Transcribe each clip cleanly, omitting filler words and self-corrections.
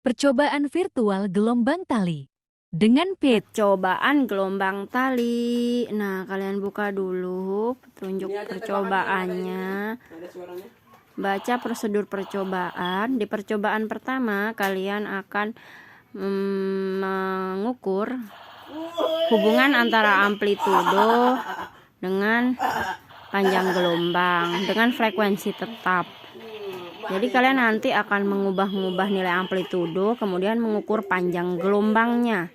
Percobaan virtual gelombang tali dengan PIT. Percobaan gelombang tali. Nah, kalian buka dulu petunjuk percobaannya. Baca prosedur percobaan. Di percobaan pertama, kalian akan mengukur hubungan antara amplitudo dengan panjang gelombang dengan frekuensi tetap. Jadi kalian nanti akan mengubah-ubah nilai amplitudo, kemudian mengukur panjang gelombangnya.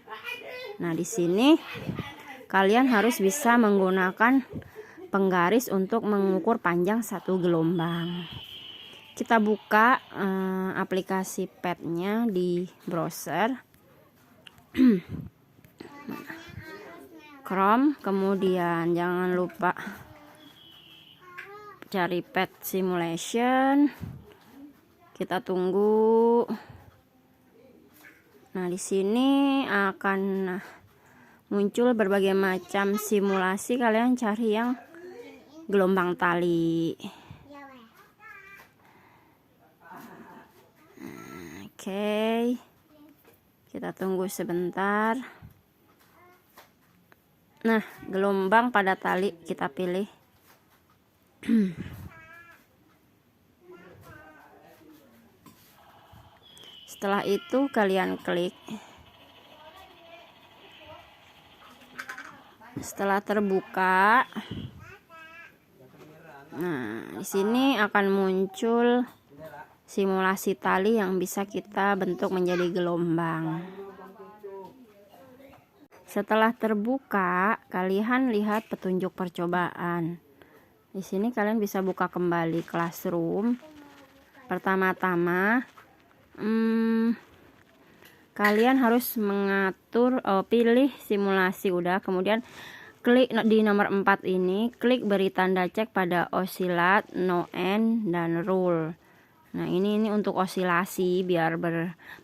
Nah, di sini kalian harus bisa menggunakan penggaris untuk mengukur panjang satu gelombang. Kita buka aplikasi PET-nya di browser Chrome, kemudian jangan lupa cari PET simulation. Kita tunggu. Nah, di sini akan muncul berbagai macam simulasi. Kalian cari yang gelombang tali. Oke. Kita tunggu sebentar. Nah, gelombang pada tali kita pilih. Setelah itu kalian klik. Setelah terbuka, nah di sini akan muncul simulasi tali yang bisa kita bentuk menjadi gelombang. Setelah terbuka, kalian lihat petunjuk percobaan. Di sini kalian bisa buka kembali Classroom. Pertama-tama kalian harus mengatur pilih simulasi udah, kemudian klik di nomor 4 ini, klik beri tanda cek pada osilat, no end, dan rule. Nah, ini untuk osilasi biar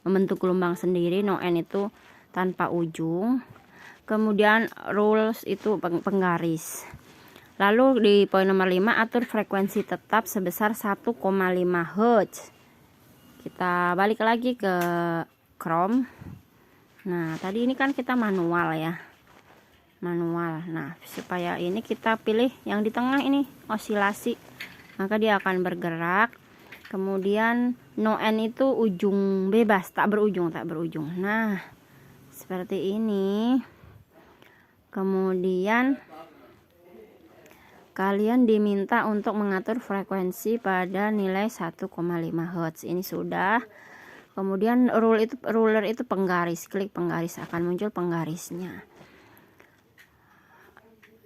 membentuk gelombang sendiri. No end itu tanpa ujung, kemudian rules itu penggaris. Lalu di poin nomor 5, atur frekuensi tetap sebesar 1,5 Hz. Kita balik lagi ke Chrome. Nah, tadi ini kan kita manual ya, manual. Nah, supaya ini kita pilih yang di tengah ini, osilasi, maka dia akan bergerak. Kemudian no end itu ujung bebas, tak berujung. Nah, seperti ini. Kemudian kalian diminta untuk mengatur frekuensi pada nilai 1,5 Hz. Ini sudah. Kemudian ruler itu penggaris, klik penggaris, akan muncul penggarisnya.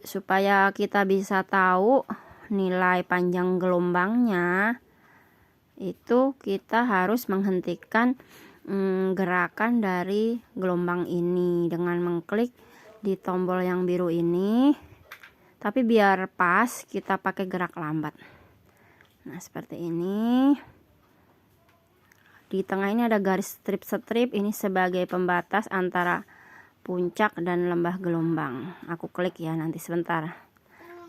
Supaya kita bisa tahu nilai panjang gelombangnya, itu kita harus menghentikan gerakan dari gelombang ini dengan mengklik di tombol yang biru ini. Tapi biar pas, kita pakai gerak lambat. Nah, seperti ini. Di tengah ini ada garis strip, ini sebagai pembatas antara puncak dan lembah gelombang. Aku klik ya nanti sebentar,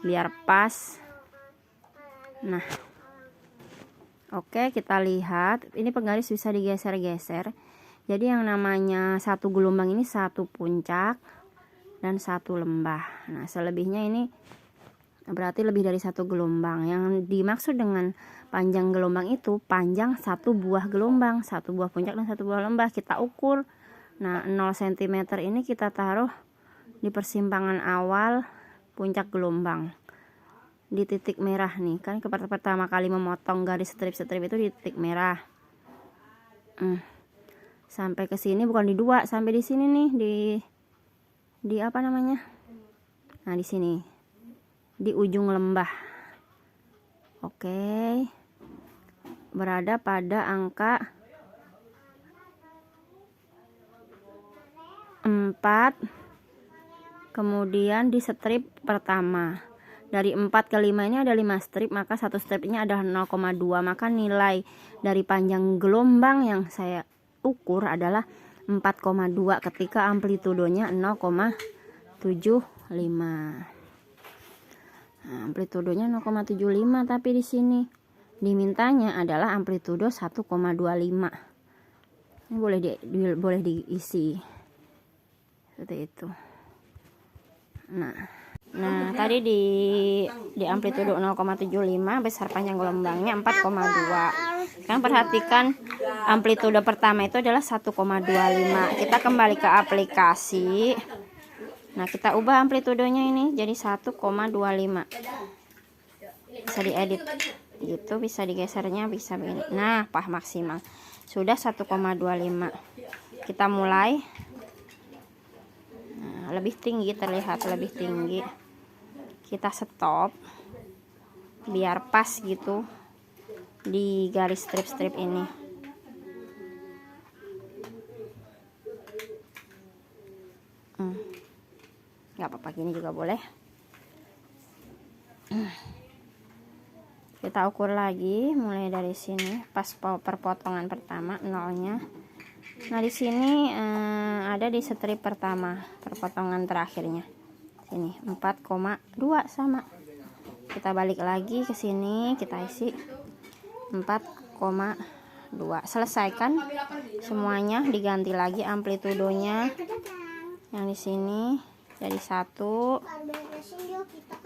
biar pas. Nah, oke, kita lihat. Ini penggaris bisa digeser-geser. Jadi yang namanya satu gelombang ini satu puncak dan satu lembah. Nah, selebihnya ini berarti lebih dari satu gelombang. Yang dimaksud dengan panjang gelombang itu panjang satu buah gelombang, satu buah puncak dan satu buah lembah. Kita ukur. Nah, 0 cm ini kita taruh di persimpangan awal puncak gelombang, di titik merah nih. Kan pertama kali memotong garis strip-strip itu di titik merah. Sampai ke sini, bukan di 2, sampai di sini nih, di apa namanya? Nah, di sini. Di ujung lembah. Oke. Berada pada angka 4. Kemudian di strip pertama. Dari 4 ke 5 ini ada 5 strip, maka satu stripnya adalah 0,2. Maka nilai dari panjang gelombang yang saya ukur adalah 4,2 ketika amplitudonya 0,75. Nah, amplitudonya 0,75, tapi di sini dimintanya adalah amplitudo 1,25. Ini boleh diisi seperti itu. Nah tadi di amplitudo 0,75, besar panjang gelombangnya 4,2. Sekarang perhatikan amplitudo pertama itu adalah 1,25. Kita kembali ke aplikasi. Nah kita ubah amplitudonya ini jadi 1,25. Bisa diedit gitu, bisa digesernya, bisa begini. Nah pas maksimal sudah 1,25. Kita mulai. Nah, lebih tinggi, terlihat lebih tinggi. Kita stop biar pas gitu di garis strip-strip ini. Nggak apa-apa, gini juga boleh. Kita ukur lagi mulai dari sini pas perpotongan pertama nolnya. Nah di sini ada di strip pertama perpotongan terakhirnya sini 4,2 sama. Kita balik lagi ke sini, kita isi 4,2. Selesaikan semuanya, diganti lagi amplitudonya yang di sini jadi 1.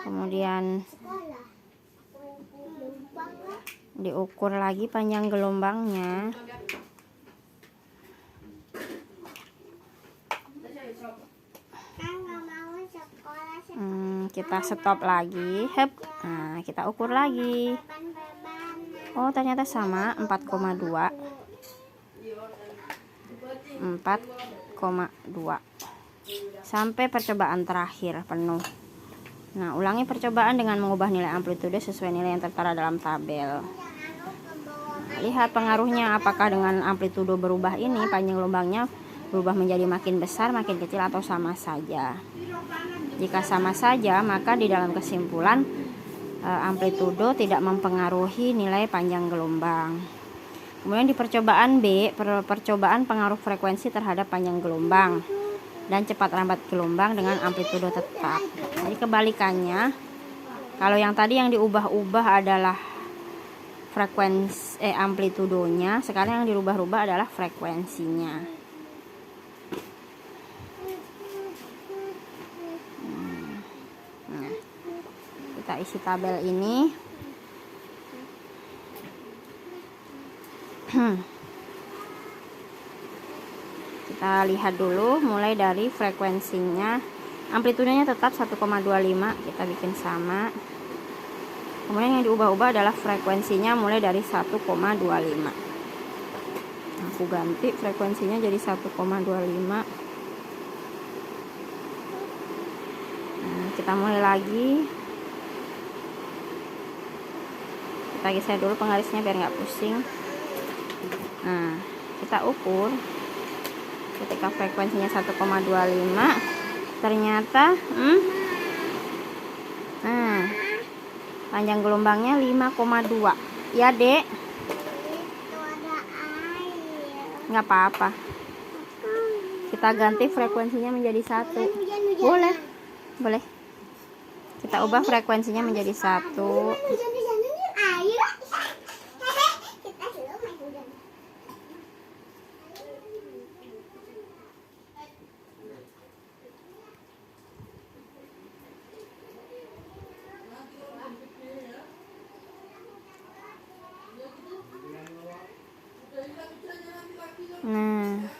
Kemudian diukur lagi panjang gelombangnya. Kita stop lagi. Nah, kita ukur lagi. Oh, ternyata sama 4,2. 4,2 sampai percobaan terakhir penuh. Nah, ulangi percobaan dengan mengubah nilai amplitudo sesuai nilai yang tertera dalam tabel. Lihat pengaruhnya, apakah dengan amplitudo berubah ini panjang gelombangnya berubah menjadi makin besar, makin kecil, atau sama saja. Jika sama saja, maka di dalam kesimpulan amplitudo tidak mempengaruhi nilai panjang gelombang. Kemudian di percobaan B, percobaan pengaruh frekuensi terhadap panjang gelombang dan cepat lambat gelombang dengan amplitudo tetap. Jadi kebalikannya, kalau yang tadi yang diubah-ubah adalah frekuensi amplitudonya, sekarang yang dirubah-rubah adalah frekuensinya. Nah, kita isi tabel ini. Kita lihat dulu mulai dari frekuensinya. Amplitudenya tetap 1,25, kita bikin sama. Kemudian yang diubah-ubah adalah frekuensinya mulai dari 1,25. Aku ganti frekuensinya jadi 1,25. Nah, kita mulai lagi. Kita geser dulu penggarisnya biar nggak pusing. Nah, kita ukur ketika frekuensinya 1,25 ternyata panjang gelombangnya 5,2 ya dek. Nggak apa-apa, kita ganti frekuensinya menjadi 1. Boleh kita ubah frekuensinya menjadi 1. Nah,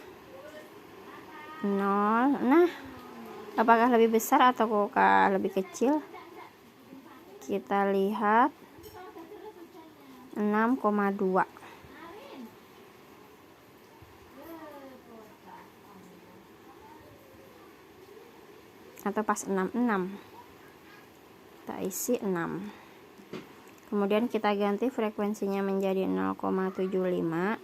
0. Nah, apakah lebih besar atau lebih kecil? Kita lihat 6,2. Atau pas 66. Kita isi 6. Kemudian kita ganti frekuensinya menjadi 0,75.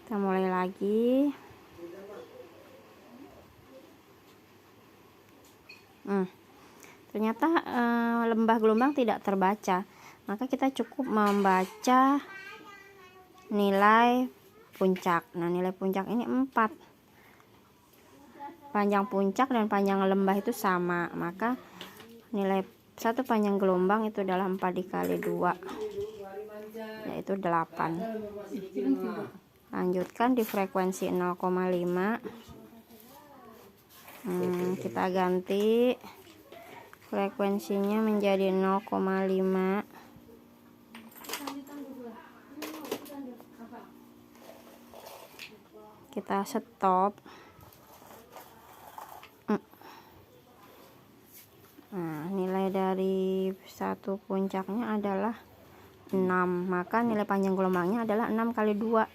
Kita mulai lagi. Ternyata lembah gelombang tidak terbaca. maka kita cukup membaca nilai puncak. Nah, nilai puncak ini 4. Panjang puncak dan panjang lembah itu sama, maka nilai satu panjang gelombang itu adalah 4 dikali 2, yaitu 8. Lanjutkan di frekuensi 0,5. Kita ganti frekuensinya menjadi 0,5. Kita stop. Nah, nilai dari satu puncaknya adalah 6, maka nilai panjang gelombangnya adalah 6 kali 2,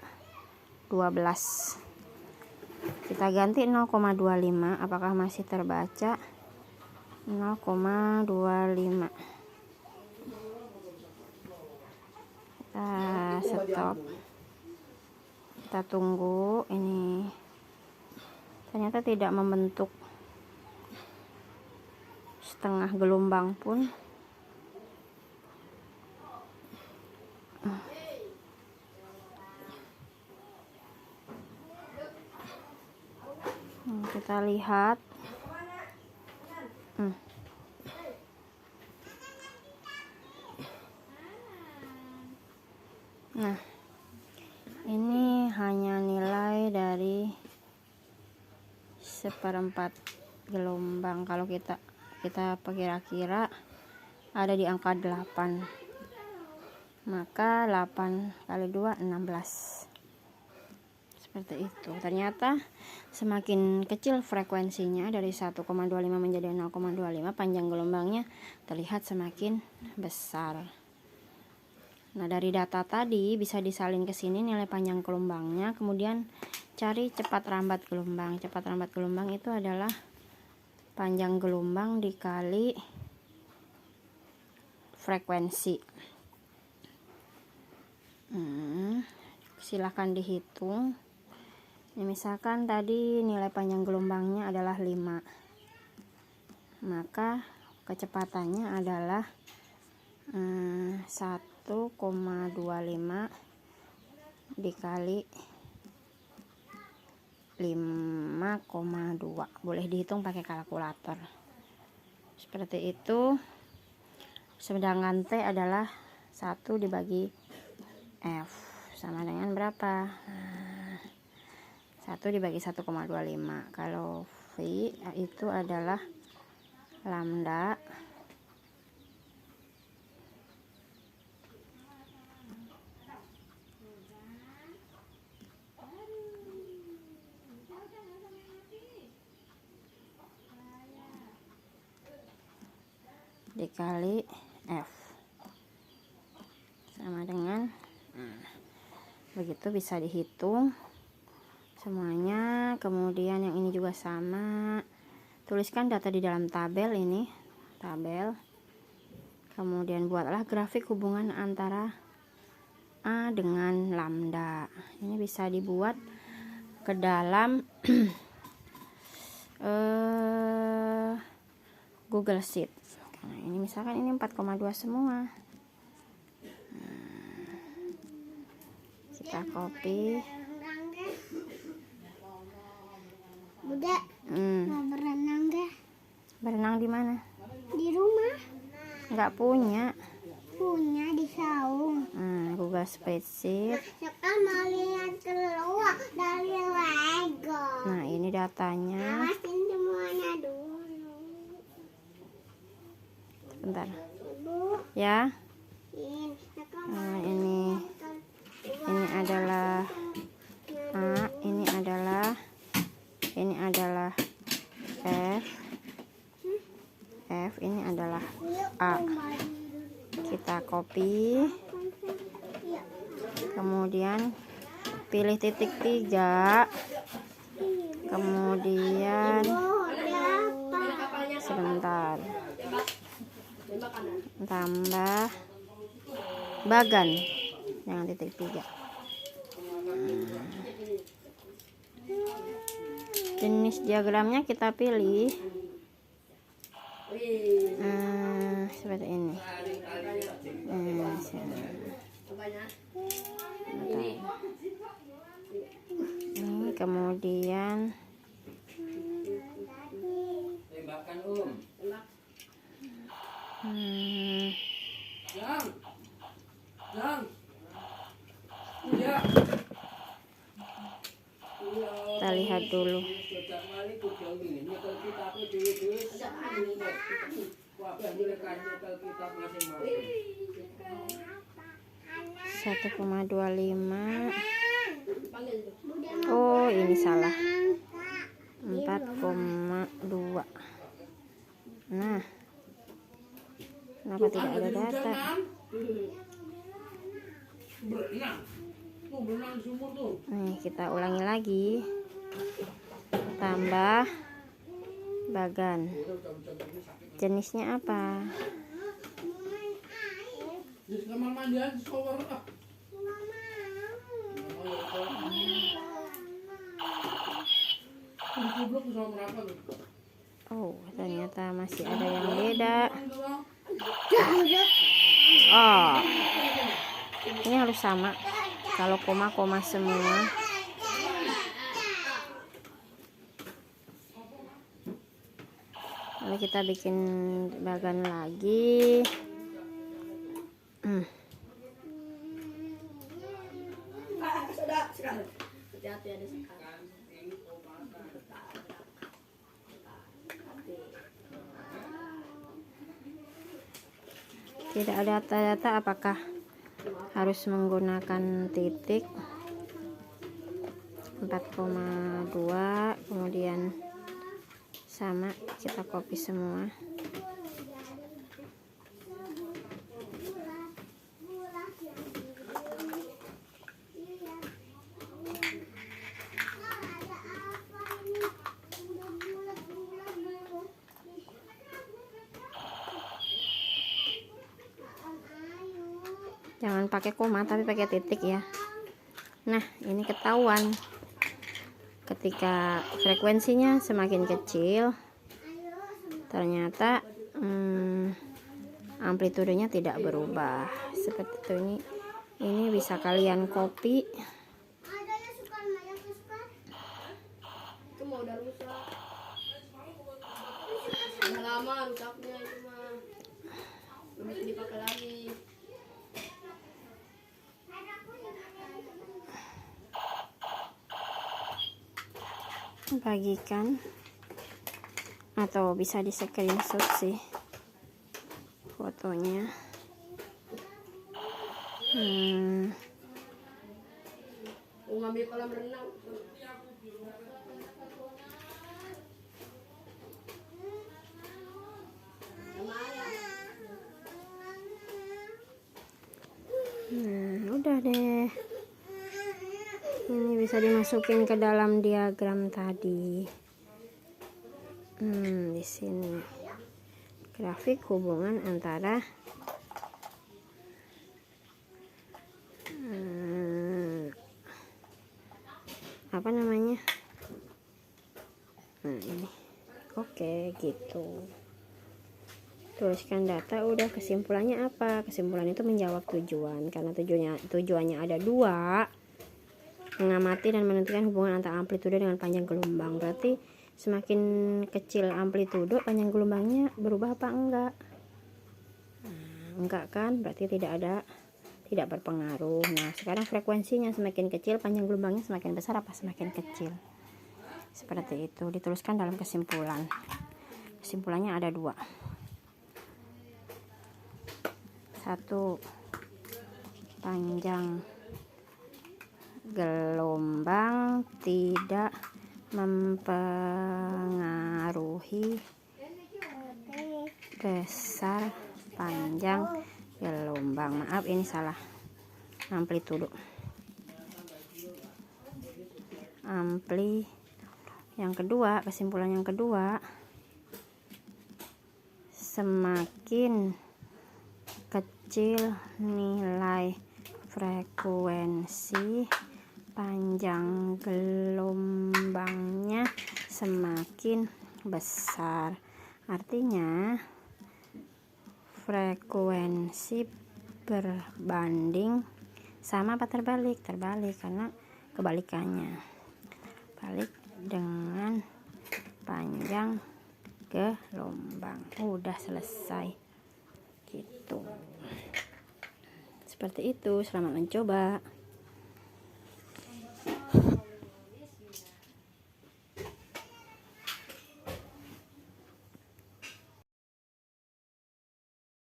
12. Kita ganti 0,25. Apakah masih terbaca? 0,25. Kita stop. Kita tunggu. Ini ternyata tidak membentuk setengah gelombang pun. Kita lihat. Nah, ini hanya nilai dari 1/4 gelombang. Kalau kita kira-kira ada di angka 8, maka 8 kali 2 16. Seperti itu. Ternyata semakin kecil frekuensinya dari 1,25 menjadi 0,25, panjang gelombangnya terlihat semakin besar. Nah, dari data tadi bisa disalin ke sini nilai panjang gelombangnya, kemudian cari cepat rambat gelombang. Cepat rambat gelombang itu adalah panjang gelombang dikali frekuensi. Silahkan dihitung. Ini misalkan tadi nilai panjang gelombangnya adalah 5, maka kecepatannya adalah 1,25 dikali 5,2. Boleh dihitung pakai kalkulator. Seperti itu. Sedangkan T adalah 1 dibagi F sama dengan berapa? 1 dibagi 1,25. Kalau V itu adalah lambda dikali F sama dengan begitu. Bisa dihitung semuanya. Kemudian yang ini juga sama. Tuliskan data di dalam tabel ini, tabel. Kemudian buatlah grafik hubungan antara A dengan lambda. Ini bisa dibuat ke dalam Google Sheet. Nah, ini misalkan ini 4,2 semua. Kita copy. Bunda, mau berenang gak? Berenang di mana? Di rumah. Nggak punya. Punya di saung. Google Spreadsheet. Sekarang mau lihat keluar dari Lego. Nah, ini datanya. Awasin semuanya dulu. Bentar. Ibu, Ya. sekarang Ini adalah A, ini adalah F, ini adalah A. Kita copy, kemudian pilih titik 3, kemudian sebentar, tambah bagan, jangan titik 3. Jenis diagramnya kita pilih seperti ini. Ini kemudian kita lihat dulu. Satu 1,25. Oh, ini salah. 4,2. Nah, kenapa tidak ada data? Nih, kita ulangi lagi. Tambah bagan. Jenisnya apa? Oh, ternyata masih ada yang beda. Oh, ini harus sama. Kalau koma semua. Lalu kita bikin bagan lagi. Tidak ada data apakah harus menggunakan titik. 4,2, kemudian sama, kita copy semua. Jangan pakai koma tapi pakai titik ya. Nah, ini ketahuan ketika frekuensinya semakin kecil, ternyata amplitudenya tidak berubah seperti itu. Ini bisa kalian copy. Itu mau udah rusak. Udah lama rusaknya itu mah. Belum bisa dipakai lagi. Bagikan atau bisa di screenshot sih fotonya. Mau ngambil kolam renang. Udah deh. Ini bisa dimasukin ke dalam diagram tadi. Di sini grafik hubungan antara apa namanya? Nah, ini. Oke, gitu. Tuliskan data, udah. Kesimpulannya apa? Kesimpulan itu menjawab tujuan, karena tujuannya ada dua. Mengamati dan menentukan hubungan antara amplitudo dengan panjang gelombang. Berarti semakin kecil amplitudo, panjang gelombangnya berubah apa enggak? Enggak kan? Berarti tidak berpengaruh. Nah, sekarang frekuensinya semakin kecil, panjang gelombangnya semakin besar apa semakin kecil? Seperti itu. Dituliskan dalam kesimpulan. Kesimpulannya ada dua. 1, panjang gelombang tidak mempengaruhi besar panjang gelombang. Maaf, ini salah. Amplitudo. Yang kedua, kesimpulan yang kedua, semakin kecil nilai frekuensi, panjang gelombangnya semakin besar. Artinya frekuensi berbanding sama apa terbalik? Terbalik karena kebalikannya. Balik dengan panjang gelombang. Udah selesai gitu. Seperti itu. Selamat mencoba.